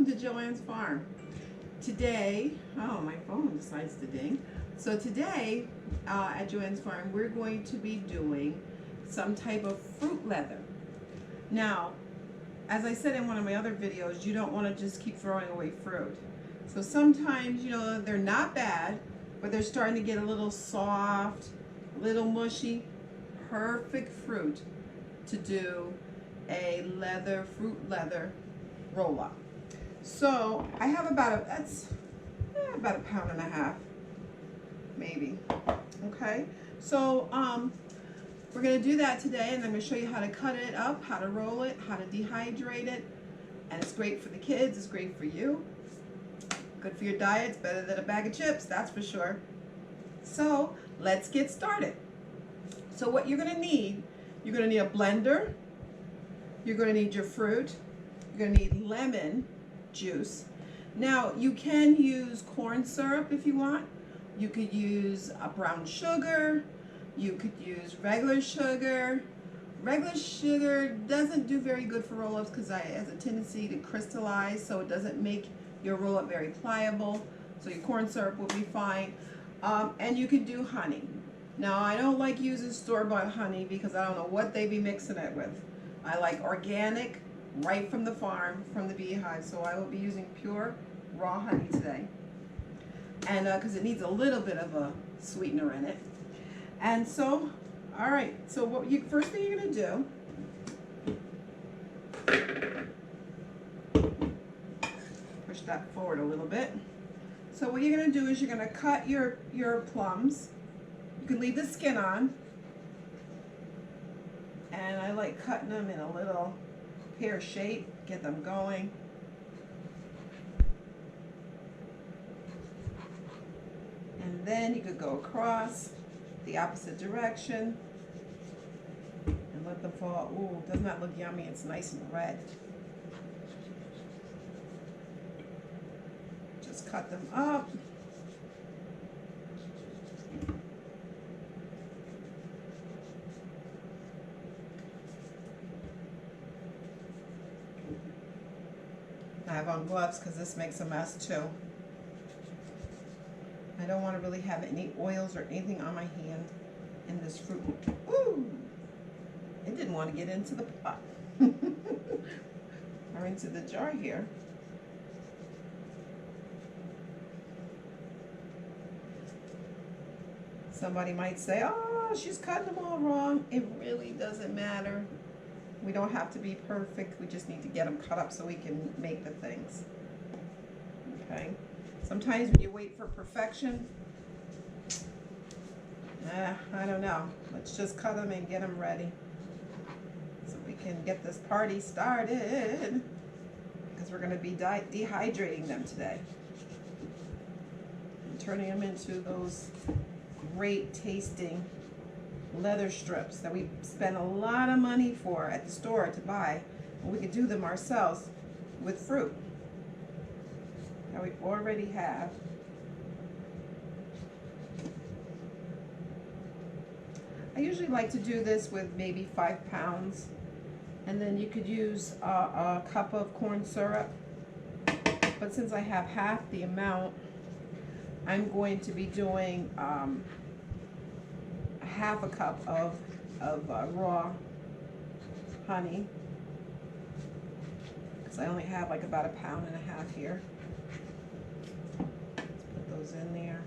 welcome to Joanne's Farm. Today, oh, my phone decides to ding. So today at Joanne's Farm, we're going to be doing some type of fruit leather. Now, as I said in one of my other videos, you don't want to just keep throwing away fruit. So sometimes, you know, they're not bad, but they're starting to get a little soft, a little mushy. Perfect fruit to do a fruit leather roll up. So I have about a pound and a half, maybe. Okay, so we're gonna do that today, and I'm gonna show you how to cut it up, how to roll it, how to dehydrate it, and it's great for the kids. It's great for you. Good for your diet. It's better than a bag of chips, that's for sure. So let's get started. So what you're gonna need a blender. You're gonna need your fruit. You're gonna need lemon juice. Now you can use corn syrup if you want. You could use a brown sugar. You could use regular sugar. Regular sugar doesn't do very good for roll-ups because it has a tendency to crystallize, so it doesn't make your roll-up very pliable. So your corn syrup will be fine. And you could do honey. Now I don't like using store-bought honey because I don't know what they be mixing it with. I like organic, right from the farm, from the beehive. So I will be using pure raw honey today. And because it needs a little bit of a sweetener in it. And so, all right, so first thing you're gonna do, push that forward a little bit. So what you're gonna do is you're gonna cut your plums. You can leave the skin on. And I like cutting them in a little pear shape, get them going. And then you could go across the opposite direction and let them fall. Ooh, doesn't that look yummy? It's nice and red. Just cut them up. I have on gloves because this makes a mess too. I don't want to really have any oils or anything on my hand in this fruit. Ooh! It didn't want to get into the pot. Or into the jar here. Somebody might say, oh, she's cutting them all wrong. It really doesn't matter. We don't have to be perfect. We just need to get them cut up so we can make the things. Okay? Sometimes when you wait for perfection, I don't know. Let's just cut them and get them ready so we can get this party started, because we're going to be dehydrating them today and turning them into those great tasting leather strips that we spend a lot of money for at the store to buy, and we could do them ourselves with fruit that we already have. I usually like to do this with maybe 5 pounds, and then you could use a cup of corn syrup, but since I have half the amount, I'm going to be doing half a cup of raw honey, because I only have like about 1.5 pounds here. Let's put those in there.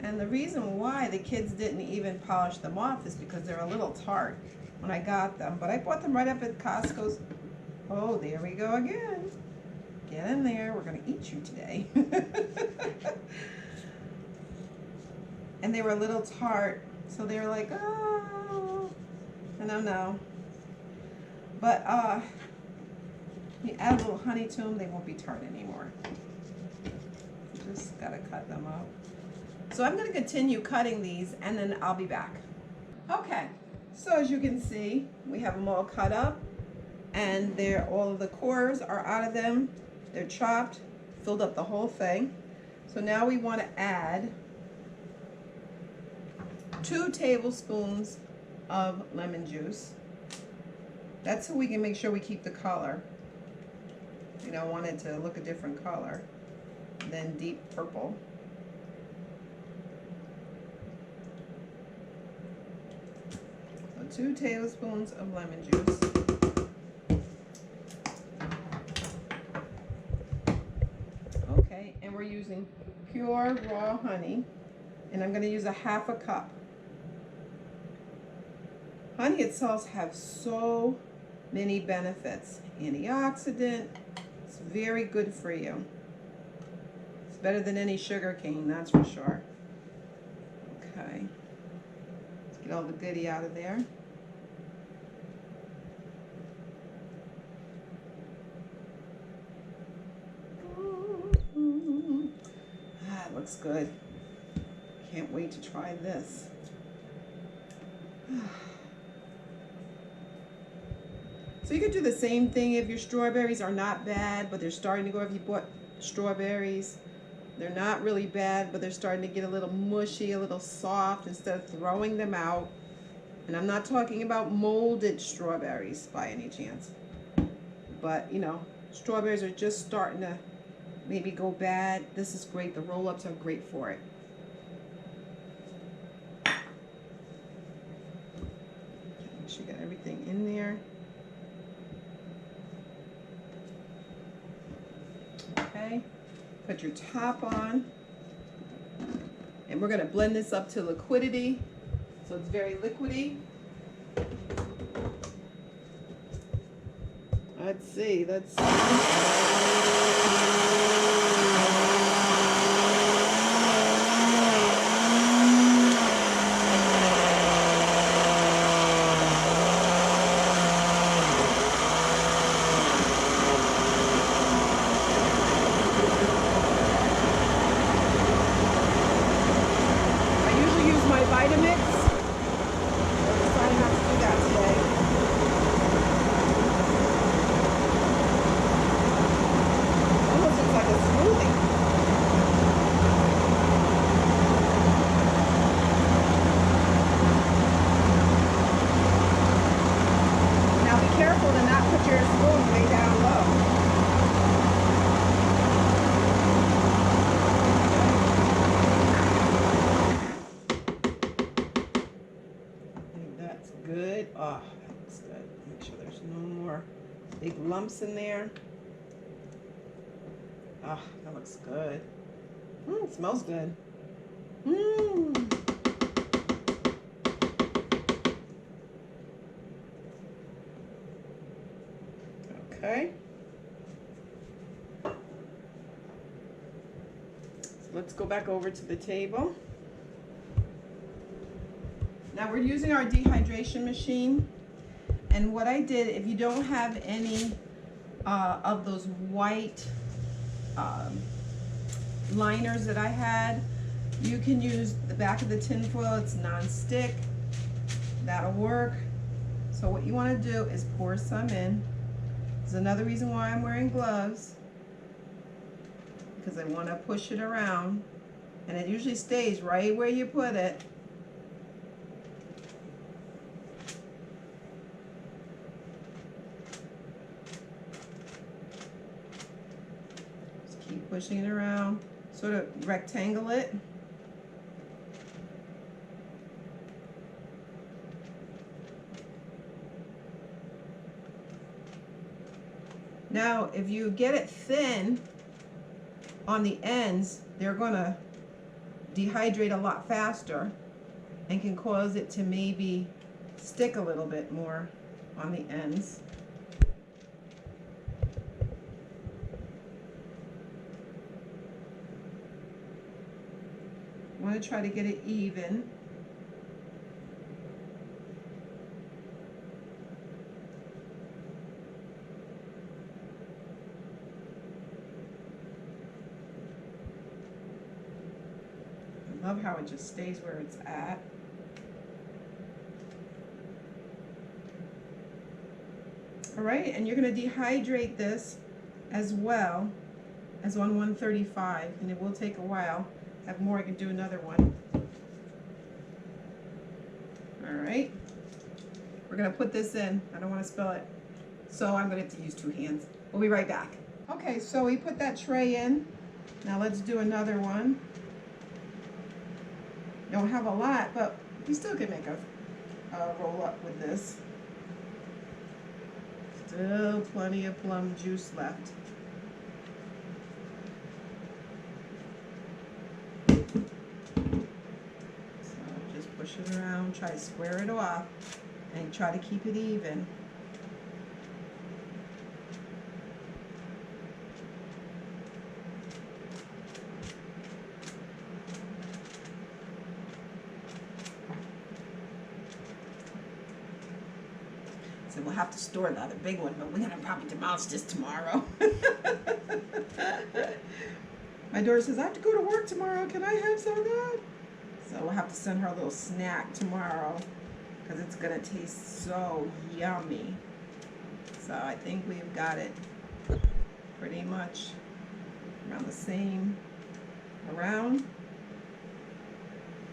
And the reason why the kids didn't even polish them off is because they're a little tart when I got them, but I bought them right up at Costco's. Oh, there we go again. Get in there, we're gonna eat you today. And they were a little tart, so they were like, oh, I don't know. But you add a little honey to them, they won't be tart anymore. You just gotta cut them up. So I'm gonna continue cutting these, and then I'll be back. Okay, so as you can see, we have them all cut up, and all of the cores are out of them. They're chopped, filled up the whole thing. So now we want to add 2 tablespoons of lemon juice. That's so we can make sure we keep the color. You know, I want it to look a different color than deep purple. So 2 tablespoons of lemon juice. Okay, and we're using pure raw honey, and I'm going to use a 1/2 cup. Honey itself has so many benefits. Antioxidant, it's very good for you. It's better than any sugar cane, that's for sure. Okay, let's get all the goodie out of there. Ah, it looks good. Can't wait to try this. So you could do the same thing if your strawberries are not bad, but they're starting to go. If you bought strawberries, they're not really bad, but they're starting to get a little mushy, a little soft, instead of throwing them out. And I'm not talking about molded strawberries by any chance. But, you know, strawberries are just starting to maybe go bad. This is great. The roll-ups are great for it. Make sure you got everything in there. Okay, put your top on, and we're going to blend this up to liquidity, so it's very liquidy. Let's see. Vitamix. I'm deciding not to do that today. Almost looks like a smoothie. Now be careful to not put your spoon way down low. Good. Oh, that looks good. Make sure there's no more big lumps in there. Ah, oh, that looks good. It smells good. Okay. So let's go back over to the table. Now we're using our dehydration machine, and what I did, if you don't have any of those white liners that I had, you can use the back of the tin foil. It's non-stick. That'll work. So what you want to do is pour some in. There's another reason why I'm wearing gloves, because I want to push it around, and it usually stays right where you put it. Keep pushing it around, sort of rectangle it. Now, if you get it thin on the ends, they're going to dehydrate a lot faster and can cause it to maybe stick a little bit more on the ends. I want to try to get it even. I love how it just stays where it's at. All right, and you're going to dehydrate this as well as on 135, and it will take a while. Have more, I can do another one. All right, we're gonna put this in. I don't want to spill it, so I'm gonna have to use 2 hands. We'll be right back. Okay, so we put that tray in. Now let's do another one. Don't have a lot, but we still can make a roll up with this. Still plenty of plum juice left. So just push it around, try to square it off, and try to keep it even. So we'll have to store the other big one, but we're gonna probably demolish this tomorrow. My daughter says, I have to go to work tomorrow. Can I have some of that? So we'll have to send her a little snack tomorrow because it's gonna taste so yummy. So I think we've got it pretty much around the same around.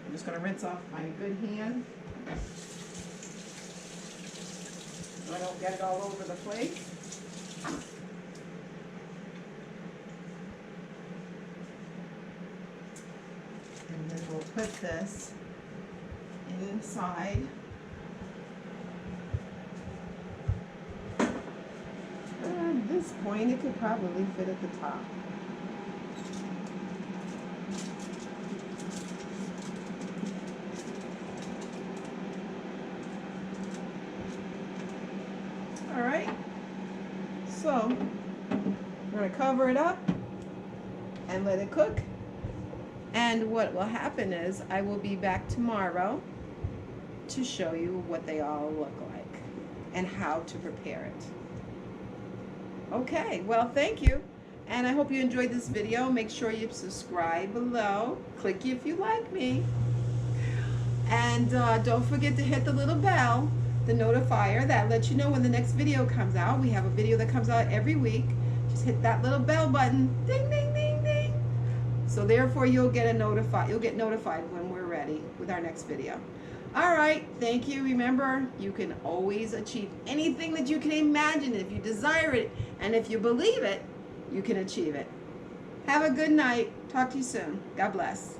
I'm just gonna rinse off my good hand so I don't get it all over the place. And then we'll put this inside. At this point, it could probably fit at the top. All right, so we're gonna cover it up and let it cook. And what will happen is I will be back tomorrow to show you what they all look like and how to prepare it. Okay, well, thank you. And I hope you enjoyed this video. Make sure you subscribe below. Click if you like me. And don't forget to hit the little bell, the notifier that lets you know when the next video comes out. We have a video that comes out every week. Just hit that little bell button. Ding, ding, ding, ding. So therefore you'll get notified when we're ready with our next video. All right, thank you. Remember, you can always achieve anything that you can imagine. If you desire it and if you believe it, you can achieve it. Have a good night. Talk to you soon. God bless.